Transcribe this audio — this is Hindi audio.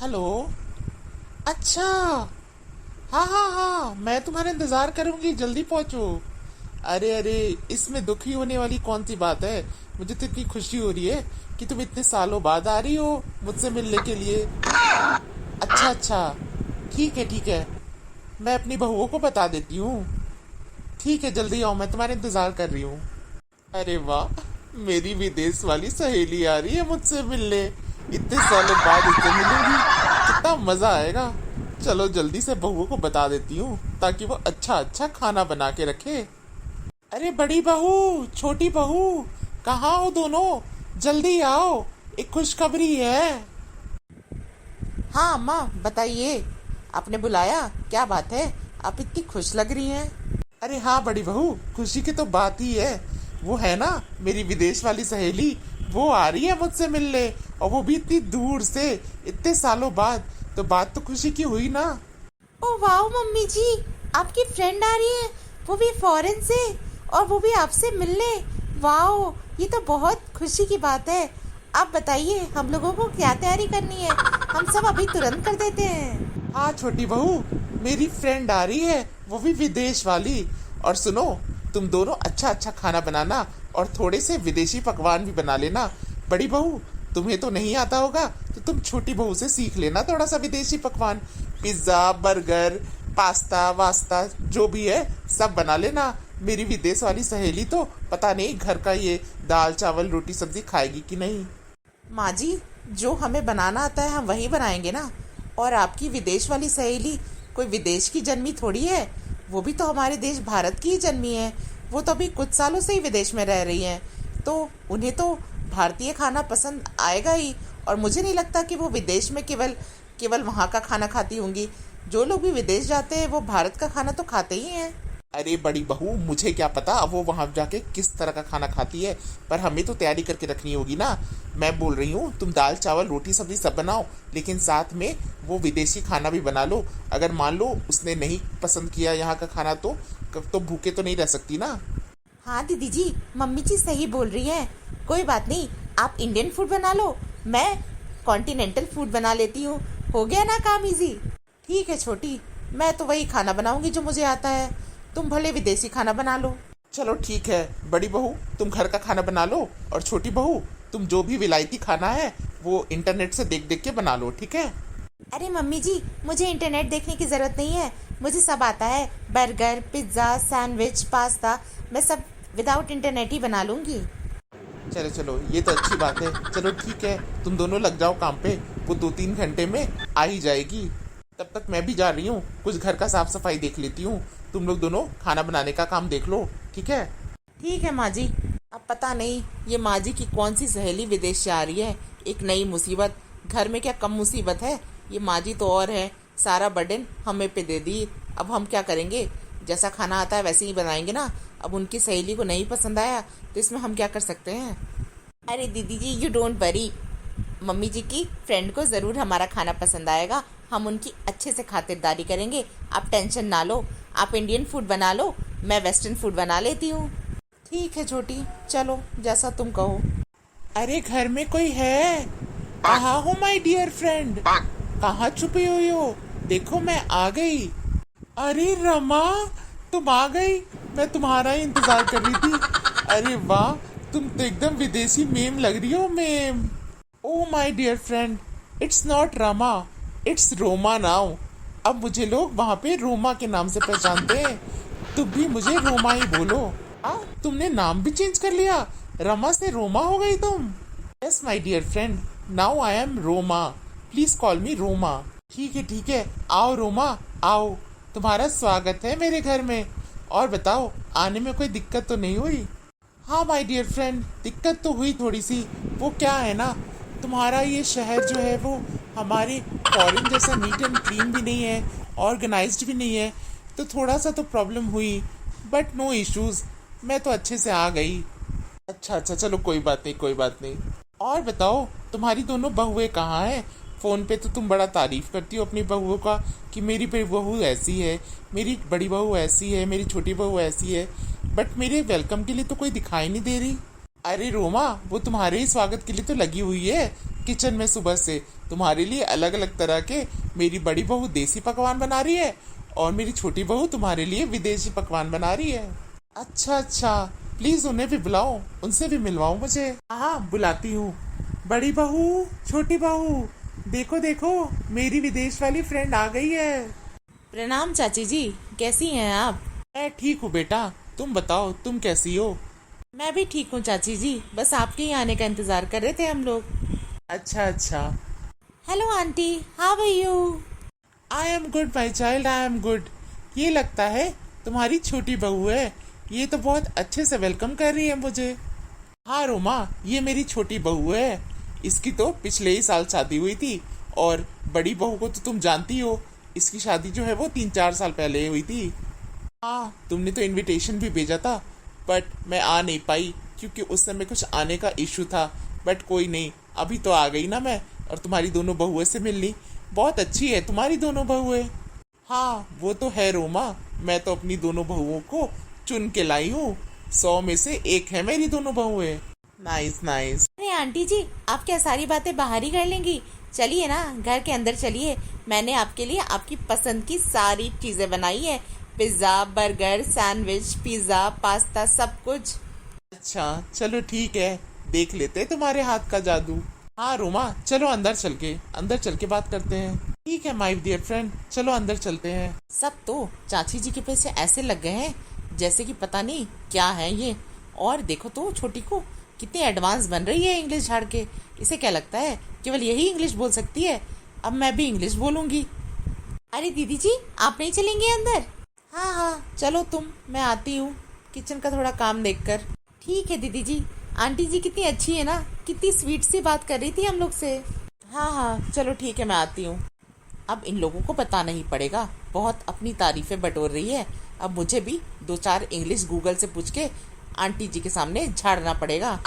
हेलो। अच्छा। हाँ हाँ हाँ, मैं तुम्हारा इंतजार करूंगी, जल्दी पहुंचो। अरे अरे, इसमें दुखी होने वाली कौन सी बात है। मुझे तो इतनी खुशी हो रही है कि तुम इतने सालों बाद आ रही हो मुझसे मिलने के लिए। अच्छा अच्छा, ठीक है ठीक है। मैं अपनी बहुओं को बता देती हूँ। ठीक है, जल्दी आओ, मैं तुम्हारा इंतजार कर रही हूँ। अरे वाह, मेरी विदेश वाली सहेली आ रही है मुझसे मिलने। इतने सालों बाद इससे मिलूंगी, कितना मजा आएगा। चलो जल्दी से बहुओं को बता देती हूँ ताकि वो अच्छा अच्छा खाना बना के रखे। अरे बड़ी बहू, छोटी बहू, कहाँ हो दोनों? जल्दी आओ, एक खुशखबरी है। हाँ अम्मा, बताइए। आपने बुलाया, क्या बात है? आप इतनी खुश लग रही हैं। अरे हाँ बड़ी बहू, खुशी की तो बात ही है। वो है ना, मेरी विदेश वाली सहेली, वो आ रही है मुझसे मिलने। और वो भी इतनी दूर से, इतने सालों बाद। तो बात तो खुशी की हुई ना। ओ वाह मम्मी जी, आपकी फ्रेंड आ रही है, वो भी फॉरेन से, और वो भी आपसे मिलने। वाह, ये तो बहुत खुशी की बात है। आप बताइए, हम लोगों को क्या तैयारी करनी है? हम सब अभी तुरंत कर देते हैं। हाँ छोटी बहू, मेरी फ्रेंड आ रही है, वो भी विदेश वाली। और सुनो, तुम दोनों अच्छा अच्छा खाना बनाना और थोड़े से विदेशी पकवान भी बना लेना। बड़ी बहू, तुम्हें तो नहीं आता होगा तो तुम छोटी बहू से सीख लेना थोड़ा सा विदेशी पकवान। पिज्जा, बर्गर, पास्ता वास्ता जो भी है सब बना लेना। मेरी विदेश वाली सहेली तो पता नहीं घर का ये दाल चावल रोटी सब्जी खाएगी कि नहीं। माँ जी, जो हमें बनाना आता है हम वही बनाएंगे ना। और आपकी विदेश वाली सहेली कोई विदेश की जन्मी थोड़ी है। वो भी तो हमारे देश भारत की ही जन्मी है। वो तो अभी कुछ सालों से ही विदेश में रह रही हैं, तो उन्हें तो भारतीय खाना पसंद आएगा ही। और मुझे नहीं लगता कि वो विदेश में केवल केवल वहाँ का खाना खाती होंगी। जो लोग भी विदेश जाते हैं वो भारत का खाना तो खाते ही हैं। अरे बड़ी बहू, मुझे क्या पता अब वो वहां जाके किस तरह का खाना खाती है। पर हमें तो तैयारी करके रखनी होगी ना। मैं बोल रही हूँ तुम दाल चावल रोटी सब्जी सब बनाओ, लेकिन साथ में वो विदेशी खाना भी बना लो। अगर मान लो उसने नहीं पसंद किया यहाँ का खाना तो भूखे तो नहीं रह सकती ना। हाँ दीदी जी, मम्मी जी सही बोल रही हैं। कोई बात नहीं, आप इंडियन फूड बना लो, मैं कॉन्टिनेंटल फूड बना लेती हूँ। हो गया ना काम इजी। ठीक है छोटी, मैं तो वही खाना बनाऊंगी जो मुझे आता है। तुम भले विदेशी खाना बना लो। चलो ठीक है, बड़ी बहू तुम घर का खाना बना लो, और छोटी बहू तुम जो भी विलायती खाना है वो इंटरनेट से देख देख के बना लो, ठीक है। अरे मम्मी जी, मुझे इंटरनेट देखने की ज़रूरत नहीं है। मुझे सब आता है, बर्गर, पिज्ज़ा, सैंडविच, पास्ता, मैं सब विदाउट इंटरनेट ही बना लूँगी। चलो चलो, ये तो अच्छी बात है। चलो ठीक है, तुम दोनों लग जाओ काम पे। वो 2-3 घंटे में आ ही जाएगी। तब तक मैं भी जा रही हूँ, कुछ घर का साफ सफाई देख लेती हूँ। तुम लोग दोनों खाना बनाने का काम देख लो, ठीक है। ठीक है माँ जी। अब पता नहीं ये माँ जी की कौन सी सहेली विदेश से आ रही है। एक नई मुसीबत, घर में क्या कम मुसीबत है। ये माँ जी तो और है, सारा बर्डन हमें पे दे दी। अब हम क्या करेंगे? जैसा खाना आता है वैसे ही बनाएंगे ना। अब उनकी सहेली को नहीं पसंद आया तो इसमें हम क्या कर सकते हैं? अरे दीदी जी, यू डोंट वरी। मम्मी जी की फ्रेंड को ज़रूर हमारा खाना पसंद आएगा। हम उनकी अच्छे से खातिरदारी करेंगे। आप टेंशन ना लो। आप इंडियन फूड बना लो, मैं वेस्टर्न फूड बना लेती हूँ। ठीक है छोटी, चलो जैसा तुम कहो। अरे घर में कोई है? कहाँ हो माय डियर फ्रेंड? कहाँ छुपी हुई हो? देखो मैं आ गई। अरे रमा, तुम आ गई। मैं तुम्हारा ही इंतजार कर रही थी। अरे वाह, तुम तो एकदम विदेशी मेम लग रही हो, ma'am. Oh my dear friend, it's not Rama, it's Roma now. अब मुझे लोग वहां पे रोमा के नाम से पहचानते हैं। तुम भी मुझे रोमा ही बोलो। तुमने नाम भी चेंज कर लिया, रमा से रोमा हो गई तुम। Yes my dear friend, now I am Roma, please call me Roma. ठीक है, आओ रोमा, आओ। तुम्हारा स्वागत है मेरे घर में। और बताओ, आने में कोई दिक्कत तो नहीं हुई? हाँ माय डियर फ्रेंड, दिक्कत तो हुई थोड़ी सी। वो क्या है ना, तुम्हारा ये शहर जो है वो हमारे फॉरेन जैसा नीट एंड क्लीन भी नहीं है, ऑर्गेनाइज्ड भी नहीं है। तो थोड़ा सा तो प्रॉब्लम हुई, बट नो इश्यूज, मैं तो अच्छे से आ गई। अच्छा अच्छा, चलो कोई बात नहीं, कोई बात नहीं। और बताओ, तुम्हारी दोनों बहुएं कहाँ हैं? फोन पे तो तुम बड़ा तारीफ करती हो अपनी बहुओं का कि मेरी बड़ी बहू ऐसी है, मेरी बड़ी बहू ऐसी है, मेरी छोटी बहू ऐसी है। बट मेरे वेलकम के लिए तो कोई दिखाई नहीं दे रही। अरे रोमा, वो तुम्हारे ही स्वागत के लिए तो लगी हुई है किचन में सुबह से। तुम्हारे लिए अलग अलग तरह के मेरी बड़ी बहू देसी पकवान बना रही है और मेरी छोटी बहू तुम्हारे लिए विदेशी पकवान बना रही है। अच्छा अच्छा, प्लीज उन्हें भी बुलाओ, उनसे भी मिलवाओ मुझे। हाँ बुलाती हूँ। बड़ी बहू, छोटी बहू, देखो देखो, मेरी विदेश वाली फ्रेंड आ गई है। प्रणाम चाची जी, कैसी हैं आप? मैं ठीक हूँ बेटा, तुम बताओ तुम कैसी हो? मैं भी ठीक हूँ चाची जी, बस आपके ही आने का इंतजार कर रहे थे हम लोग। अच्छा अच्छा। Hello aunty, how are you? I am good my child, I am good. ये लगता है तुम्हारी छोटी बहू है, ये तो बहुत अच्छे से वेलकम कर रही है मुझे। हाँ रोमा, ये मेरी छोटी बहू है। इसकी तो पिछले ही साल शादी हुई थी और बड़ी बहू को तो तुम जानती हो, इसकी शादी जो है वो 3-4 साल पहले हुई थी। हाँ, तुमने तो इनविटेशन भी भेजा था बट मैं आ नहीं पाई क्योंकि उस समय कुछ आने का इशू था। बट कोई नहीं, अभी तो आ गई ना मैं, और तुम्हारी दोनों बहुओं से मिलनी। बहुत अच्छी है तुम्हारी दोनों बहुएं। हाँ वो तो है रोमा, मैं तो अपनी दोनों बहुओं को चुन के लाई हूँ, 100 में से एक है मेरी दोनों बहुएं। Nice nice. अरे आंटी जी, आप क्या सारी बातें बाहर ही कर लेंगी? चलिए ना, घर के अंदर चलिए। मैंने आपके लिए आपकी पसंद की सारी चीजें बनाई है। Pizza, burger, sandwich, pizza, pasta, सब कुछ। अच्छा चलो ठीक है, देख लेते हैं तुम्हारे हाथ का जादू। हाँ रोमा, चलो अंदर चल के बात करते हैं। ठीक है माय डियर फ्रेंड, चलो अंदर चलते हैं। सब तो चाची जी के पीछे ऐसे लग गए हैं जैसे कि पता नहीं क्या है ये। और देखो तो छोटी को कितनी एडवांस बन रही है इंग्लिश झाड़ के। इसे क्या लगता है केवल यही इंग्लिश बोल सकती है? अब मैं भी इंग्लिश बोलूंगी। अरे दीदी जी, आप नहीं चलेंगे अंदर? हाँ हाँ चलो तुम, मैं आती हूँ किचन का थोड़ा काम देखकर। ठीक है दीदी जी। आंटी जी कितनी अच्छी है ना, कितनी स्वीट सी बात कर रही थी हम लोग से। हाँ हाँ चलो ठीक है, मैं आती हूँ। अब इन लोगों को पता नहीं पड़ेगा, बहुत अपनी तारीफें बटोर रही है। अब मुझे भी 2-4 इंग्लिश गूगल से पूछ के आंटी जी के सामने झाड़ना पड़ेगा।